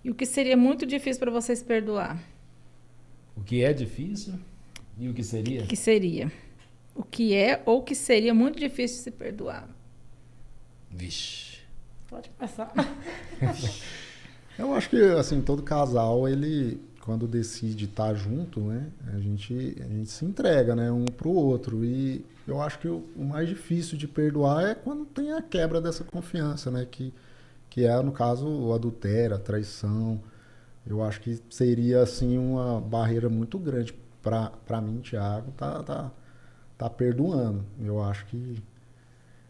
E o que seria muito difícil para vocês perdoar? O que é difícil e o que seria? O que seria? O que é ou o que seria muito difícil de se perdoar? Vixe. Pode começar. Eu acho que, assim, todo casal, ele, quando decide estar junto, né, a gente se entrega, né, um pro outro. E eu acho que o mais difícil de perdoar é quando tem a quebra dessa confiança, né, que é, no caso, o adultério, a traição. Eu acho que seria, assim, uma barreira muito grande para mim, Thiago, tá perdoando. Eu acho que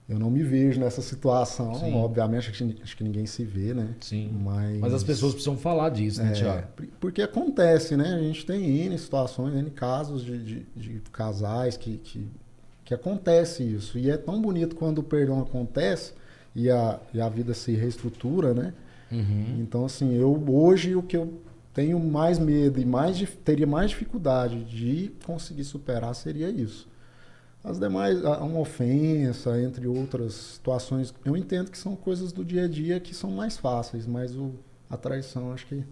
eu não me vejo nessa situação. Sim. Obviamente, acho que ninguém se vê, né? Sim. Mas Mas as pessoas precisam falar disso, né, Thiago? porque acontece, né? A gente tem N situações, N casos de casais que acontece isso. E é tão bonito quando o perdão acontece e a vida se reestrutura, né? Uhum. Então, assim, hoje o que eu tenho mais medo e teria mais dificuldade de conseguir superar seria isso. As demais, uma ofensa, entre outras situações, eu entendo que são coisas do dia a dia que são mais fáceis, mas a traição acho que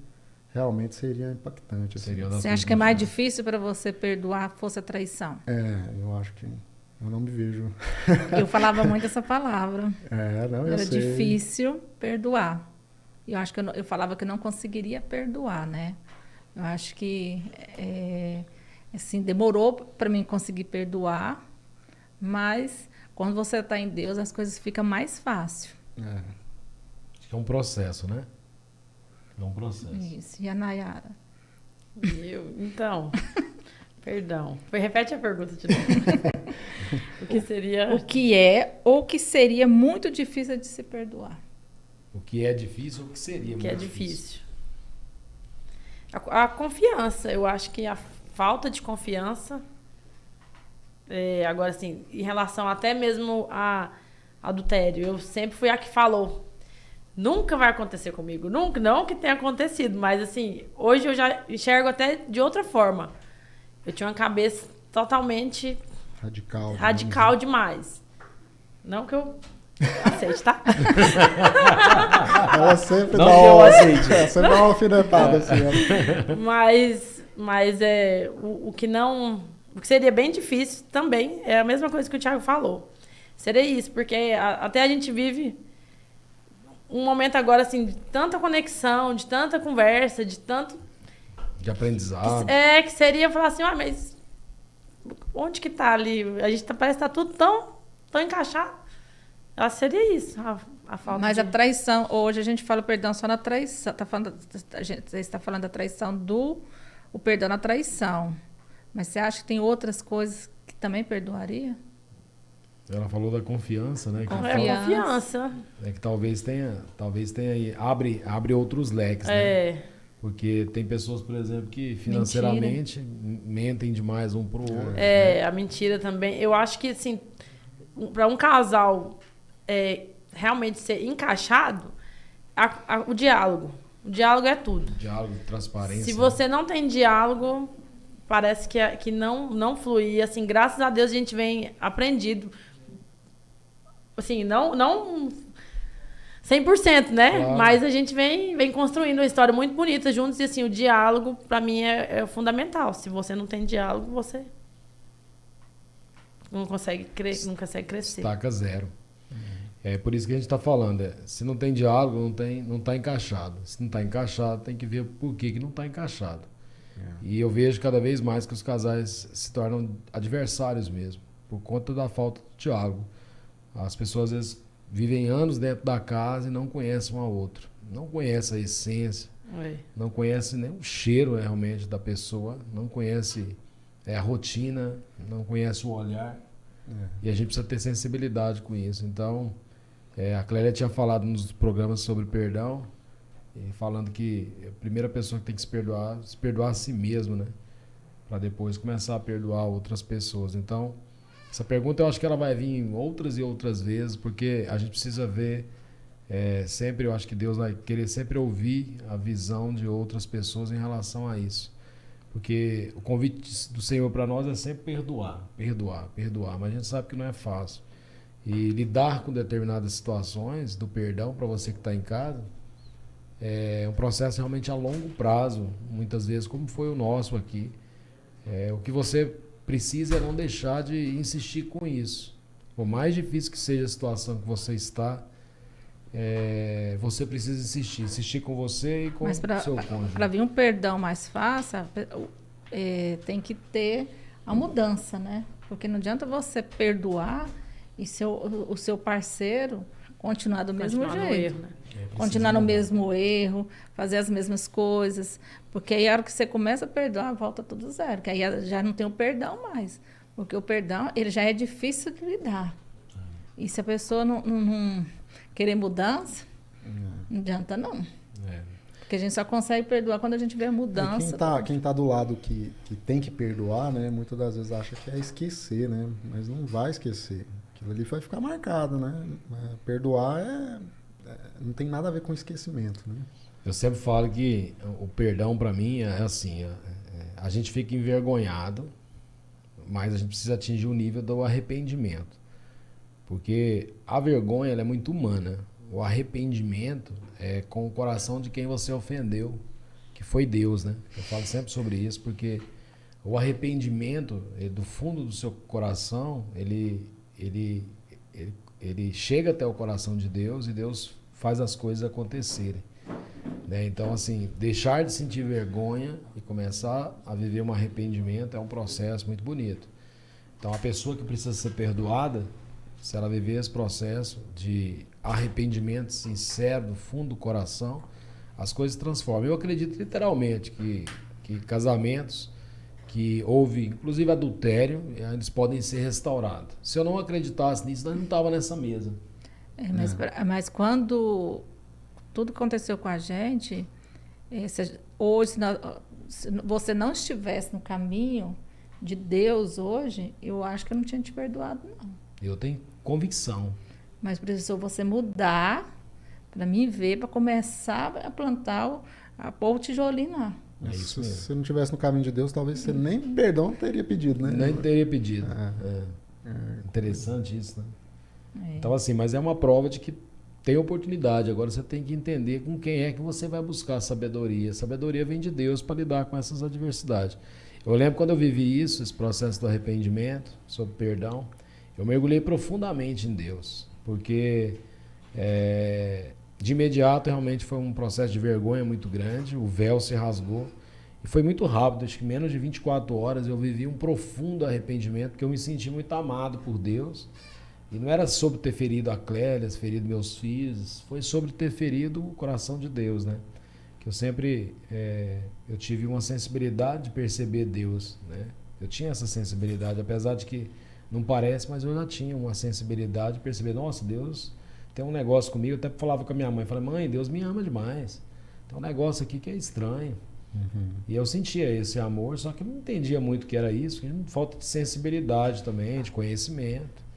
realmente seria impactante. Assim. Você acha que é mais difícil para você perdoar fosse a traição? Eu acho que eu não me vejo. Eu falava muito essa palavra. Eu Era sei. difícil perdoar. Eu acho que eu falava que eu não conseguiria perdoar, né? Eu acho que assim, demorou para mim conseguir perdoar, mas quando você está em Deus, as coisas ficam mais fácil. Acho que é um processo, né? É um processo. Isso. E a Nayara? Então, perdão. Repete a pergunta de novo. O que seria... O que é ou o que seria muito difícil de se perdoar? O que é difícil ou o que seria O que muito é difícil? A confiança. Eu acho que a falta de confiança... agora, assim, em relação até mesmo a adultério, eu sempre fui a que falou. Nunca vai acontecer comigo. Nunca, não que tenha acontecido, mas assim, hoje eu já enxergo até de outra forma. Eu tinha uma cabeça totalmente radical demais. Não que eu aceite, tá? Ela sempre Não dá que eu uma, aceite. sempre dá uma alfinetada assim. Mas o que não... O que seria bem difícil também é a mesma coisa que o Thiago falou. Seria isso, porque até a gente vive um momento agora, assim, de tanta conexão, de tanta conversa, de tanto... De aprendizado. Que seria falar assim, mas onde que tá ali? A gente parece que tá tudo tão encaixado. Seria isso, a falta Mas de... a traição, hoje a gente fala perdão só na traição. Você está falando da traição o perdão na traição. Mas você acha que tem outras coisas que também perdoaria? Ela falou da confiança, né? Confiança. Que talvez tenha aí, abre outros leques, né? Porque tem pessoas, por exemplo, que financeiramente mentem demais um pro outro. A mentira também. Eu acho que, assim, para um casal realmente ser encaixado, o diálogo. O diálogo é tudo. Diálogo, transparência. Se você não tem diálogo, parece que não flui. E, assim, graças a Deus a gente vem aprendido. Assim, não 100%, né? Claro. Mas a gente vem construindo uma história muito bonita juntos. E, assim, o diálogo, para mim, é fundamental. Se você não tem diálogo, você não consegue crescer. Estaca zero. É por isso que a gente está falando. Se não tem diálogo, não está encaixado. Se não está encaixado, tem que ver por que não está encaixado. E eu vejo cada vez mais que os casais se tornam adversários mesmo, por conta da falta de diálogo. As pessoas, às vezes, vivem anos dentro da casa e não conhecem um ao outro. Não conhecem a essência, não conhecem nem o cheiro realmente da pessoa, não conhecem a rotina, não conhecem o olhar. E a gente precisa ter sensibilidade com isso. Então, a Clélia tinha falado nos programas sobre perdão, falando que a primeira pessoa que tem que se perdoar a si mesmo, né? Para depois começar a perdoar outras pessoas. Então, essa pergunta eu acho que ela vai vir outras e outras vezes, porque a gente precisa ver sempre, eu acho que Deus vai querer sempre ouvir a visão de outras pessoas em relação a isso. Porque o convite do Senhor para nós é sempre perdoar, mas a gente sabe que não é fácil. E lidar com determinadas situações do perdão para você que está em casa é um processo realmente a longo prazo, muitas vezes, como foi o nosso aqui. O que você precisa é não deixar de insistir com isso. Por mais difícil que seja a situação que você está, você precisa insistir com você e com o seu cônjuge. Para vir um perdão mais fácil, tem que ter a mudança, né? Porque não adianta você perdoar e o seu parceiro continuar do mesmo jeito. No erro, né? Continuar no mesmo erro, fazer as mesmas coisas. Porque aí a hora que você começa a perdoar, volta tudo zero. Que aí já não tem o perdão mais. Porque o perdão, ele já é difícil de lidar. E se a pessoa não querer mudança, não adianta não. Porque a gente só consegue perdoar quando a gente vê a mudança. Quem tá do lado que tem que perdoar, né? Muitas das vezes acha que é esquecer, né? Mas não vai esquecer. Aquilo ali vai ficar marcado, né? Perdoar não tem nada a ver com esquecimento, né? Eu sempre falo que o perdão para mim é assim, a gente fica envergonhado, mas a gente precisa atingir o nível do arrependimento. Porque a vergonha ela é muito humana. O arrependimento é com o coração de quem você ofendeu, que foi Deus, né? Eu falo sempre sobre isso, porque o arrependimento, do fundo do seu coração, ele chega até o coração de Deus e Deus faz as coisas acontecerem. Né? Então, assim, deixar de sentir vergonha e começar a viver um arrependimento é um processo muito bonito. Então, a pessoa que precisa ser perdoada, se ela viver esse processo de arrependimento sincero, do fundo do coração, as coisas se transformam. Eu acredito literalmente que casamentos que houve, inclusive adultério, eles podem ser restaurados. Se eu não acreditasse nisso, nós não estávamos nessa mesa. Mas quando tudo aconteceu com a gente, hoje, se você não estivesse no caminho de Deus hoje, eu acho que eu não tinha te perdoado, não. Eu tenho convicção. Mas precisou você mudar para mim ver, para começar a plantar, a pôr o tijolinho lá. Se você não estivesse no caminho de Deus, talvez você nem perdão teria pedido, né? Nem teria pedido. Interessante isso, né? Então, assim, mas é uma prova de que tem oportunidade. Agora você tem que entender com quem é que você vai buscar sabedoria. A sabedoria vem de Deus para lidar com essas adversidades. Eu lembro quando eu vivi isso, esse processo do arrependimento, sobre perdão, eu mergulhei profundamente em Deus. Porque de imediato realmente foi um processo de vergonha muito grande, o véu se rasgou. E foi muito rápido, acho que menos de 24 horas eu vivi um profundo arrependimento, porque eu me senti muito amado por Deus. E não era sobre ter ferido a Clélia, ferido meus filhos, foi sobre ter ferido o coração de Deus, né? Que eu sempre eu tive uma sensibilidade de perceber Deus, né? Eu tinha essa sensibilidade, apesar de que não parece, mas eu já tinha uma sensibilidade de perceber, nossa, Deus tem um negócio comigo. Eu até falava com a minha mãe, falei, mãe, Deus me ama demais. Tem um negócio aqui que é estranho. E eu sentia esse amor, só que eu não entendia muito o que era isso, falta de sensibilidade também, de conhecimento.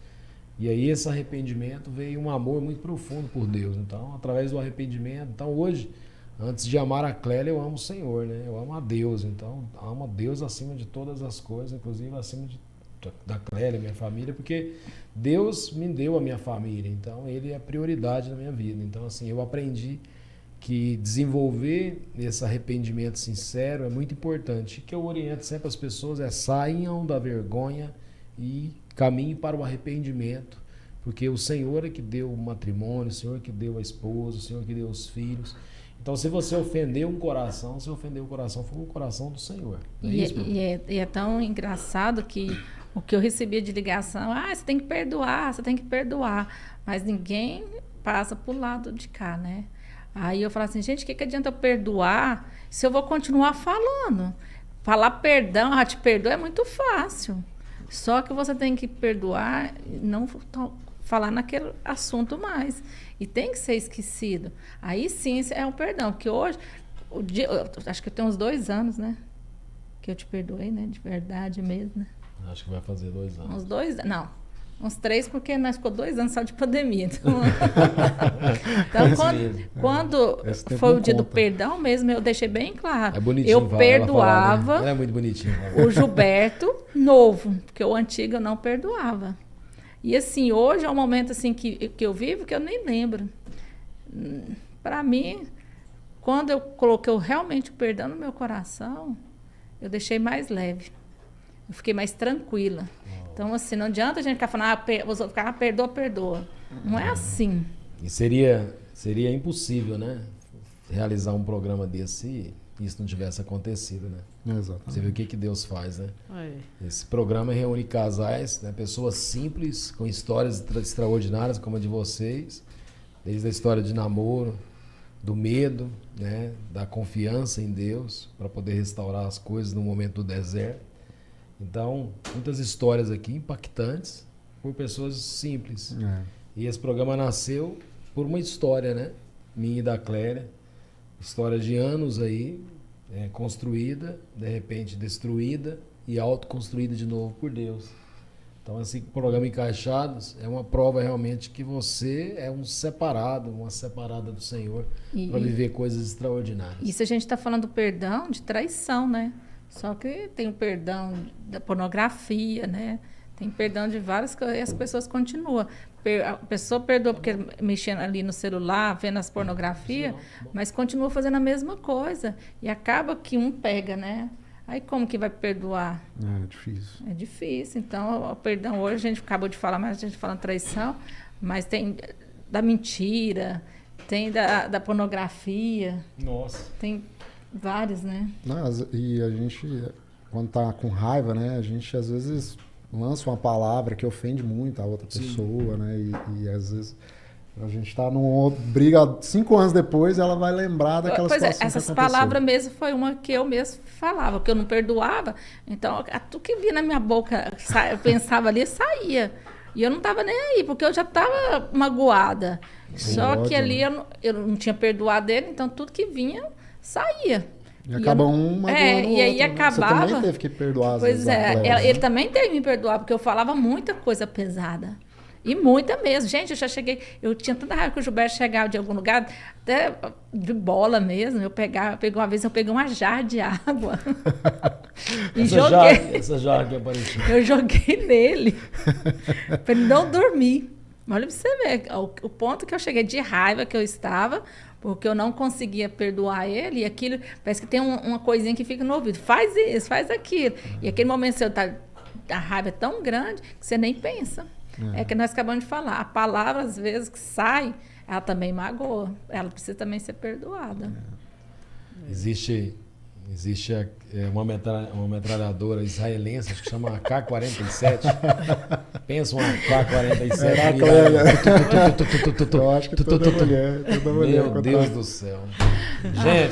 E aí esse arrependimento veio um amor muito profundo por Deus. Então, através do arrependimento, então hoje, antes de amar a Clélia, eu amo o Senhor, né? Eu amo a Deus. Então, amo a Deus acima de todas as coisas, inclusive acima da Clélia, minha família, porque Deus me deu a minha família. Então, Ele é prioridade na minha vida. Então, assim, eu aprendi que desenvolver esse arrependimento sincero é muito importante. O que eu oriento sempre as pessoas saiam da vergonha e caminhem para o arrependimento, porque o Senhor é que deu o matrimônio, o Senhor é que deu a esposa, o Senhor é que deu os filhos. Então, se você ofendeu um coração, se ofendeu o coração, foi o coração do Senhor. E é tão engraçado que o que eu recebia de ligação, você tem que perdoar, você tem que perdoar. Mas ninguém passa pro lado de cá, né? Aí eu falo assim, gente, o que adianta eu perdoar se eu vou continuar falando? Falar perdão, te perdoo é muito fácil. Só que você tem que perdoar e não falar naquele assunto mais. E tem que ser esquecido. Aí sim é um perdão. Porque hoje, acho que tem uns 2 anos, né? Que eu te perdoei, né? De verdade mesmo, né? Acho que vai fazer 2 anos. Uns 2 anos. Não. Uns 3, porque nós ficou 2 anos só de pandemia. Então, quando foi o dia do perdão mesmo, eu deixei bem claro. É bonitinho. Eu perdoava ela é muito bonitinho. o Gilberto novo, porque o antigo eu não perdoava. E assim, hoje é um momento assim que eu vivo que eu nem lembro. Para mim, quando eu coloquei realmente o perdão no meu coração, eu deixei mais leve. Eu fiquei mais tranquila. Então, assim, não adianta a gente ficar falando, perdoa, perdoa. Não é assim. E seria impossível, né? Realizar um programa desse se isso não tivesse acontecido, né? Exatamente. Você vê o que Deus faz, né? É. Esse programa reúne casais, né? Pessoas simples, com histórias extraordinárias como a de vocês. Desde a história de namoro, do medo, né? Da confiança em Deus para poder restaurar as coisas no momento do deserto. Então, muitas histórias aqui impactantes por pessoas simples. E esse programa nasceu por uma história, né? Minha e da Cléria. História de anos aí, construída, de repente destruída e autoconstruída de novo por Deus. Então, assim, o programa Encaixados é uma prova realmente que você é um separado, uma separada do Senhor para viver coisas extraordinárias. Isso a gente está falando do perdão de traição, né? Só que tem o perdão da pornografia, né? Tem perdão de várias coisas e as pessoas continuam. A pessoa perdoa porque mexendo ali no celular, vendo as pornografias, mas continua fazendo a mesma coisa. E acaba que um pega, né? Aí como que vai perdoar? É difícil. É difícil. Então, o perdão hoje, a gente acabou de falar, mas a gente fala traição, mas tem da mentira, tem da pornografia. Nossa. Tem vários, né? E a gente, quando tá com raiva, né? A gente às vezes lança uma palavra que ofende muito a outra pessoa, né? E às vezes a gente tá numa briga 5 anos depois, ela vai lembrar daquela situação que essas aconteceu. palavras mesmo foi uma que eu mesmo falava, porque eu não perdoava. Então, tudo que vinha na minha boca, eu pensava ali, saía. E eu não estava nem aí, porque eu já estava magoada. Só que ali eu não tinha perdoado ele, então tudo que vinha, saía. E acaba um magoando o e aí outro, né? acabava. Você também teve que perdoar as Pois vezes, a Clélia, né? ele também teve que me perdoar, porque eu falava muita coisa pesada. E muita mesmo. Gente, eu já cheguei. Eu tinha tanta raiva que o Gilberto chegava de algum lugar, até de bola mesmo. Uma vez eu peguei uma jarra de água. E joguei. Essa jarra que apareceu. Eu joguei nele. Para ele não dormir. Olha pra você ver o ponto que eu cheguei de raiva que eu estava, porque eu não conseguia perdoar ele, e aquilo, parece que tem uma coisinha que fica no ouvido, faz isso, faz aquilo. E aquele momento a raiva é tão grande que você nem pensa. É que nós acabamos de falar, a palavra às vezes que sai, ela também magoa, ela precisa também ser perdoada. Existe uma metralhadora israelense, acho que chama AK-47. Pensa uma AK-47. Era a Clélia. Eu acho que toda mulher Meu Deus do céu. Gente,